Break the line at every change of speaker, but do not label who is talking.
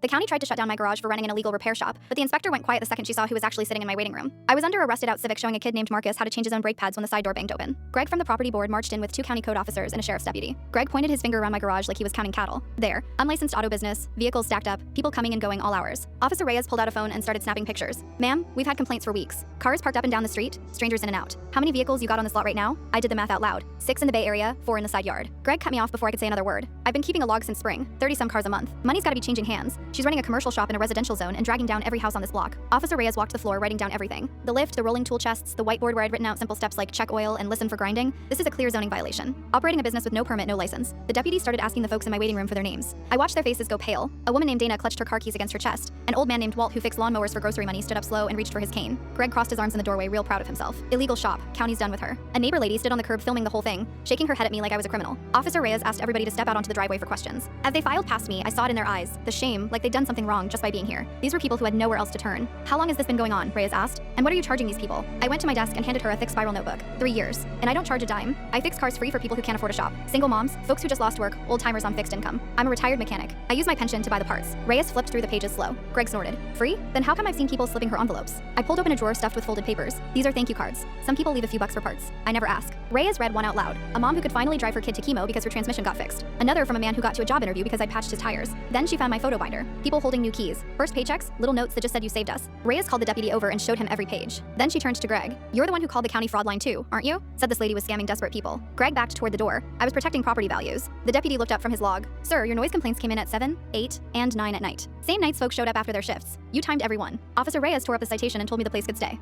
The county tried to shut down my garage for running an illegal repair shop, but the inspector went quiet the second she saw who was actually sitting in my waiting room. I was under arrested out civic showing a kid named Marcus how to change his own brake pads when the side door banged open. Greg from the property board marched in with 2 county code officers and a sheriff's deputy. Greg pointed his finger around my garage like he was counting cattle. There, unlicensed auto business, vehicles stacked up, people coming and going all hours. Officer Reyes pulled out a phone and started snapping pictures. Ma'am, we've had complaints for weeks. Cars parked up and down the street, strangers in and out. How many vehicles you got on this lot right now? I did the math out loud. 6 in the Bay Area, 4 in the side yard. Greg cut me off before I could say another word. I've been keeping a log since spring, 30-some cars a month. Money's gotta be changing hands. She's running a commercial shop in a residential zone and dragging down every house on this block. Officer Reyes walked the floor writing down everything. The lift, the rolling tool chests, the whiteboard where I'd written out simple steps like check oil and listen for grinding. This is a clear zoning violation. Operating a business with no permit, no license. The deputy started asking the folks in my waiting room for their names. I watched their faces go pale. A woman named Dana clutched her car keys against her chest. An old man named Walt who fixed lawnmowers for grocery money stood up slow and reached for his cane. Greg crossed his arms in the doorway, real proud of himself. Illegal shop. County's done with her. A neighbor lady stood on the curb filming the whole thing, shaking her head at me like I was a criminal. Officer Reyes asked everybody to step out onto the driveway for questions. As they filed past me, I saw it in their eyes, the shame, like they'd done something wrong just by being here. These were people who had nowhere else to turn. How long has this been going on? Reyes asked. And what are you charging these people? I went to my desk and handed her a thick spiral notebook. 3 years. And I don't charge a dime. I fix cars free for people who can't afford a shop. Single moms, folks who just lost work, old timers on fixed income. I'm a retired mechanic. I use my pension to buy the parts. Reyes flipped through the pages slow. Greg snorted. Free? Then how come I've seen people slipping her envelopes? I pulled open a drawer stuffed with folded papers. These are thank you cards. Some people leave a few bucks for parts. I never ask. Reyes read one out loud. A mom who could finally drive her kid to chemo because her transmission got fixed. Another from a man who got to a job interview because I'd patched his tires. Then she found my photo binder. People holding new keys. First paychecks, little notes that just said you saved us. Reyes called the deputy over and showed him every page. Then she turned to Greg. You're the one who called the county fraud line too, aren't you? Said this lady was scamming desperate people. Greg backed toward the door. I was protecting property values. The deputy looked up from his log. Sir, your noise complaints came in at 7, 8, and 9 at night. Same nights folks showed up after their shifts. You timed every one. Officer Reyes tore up the citation and told me the place could stay.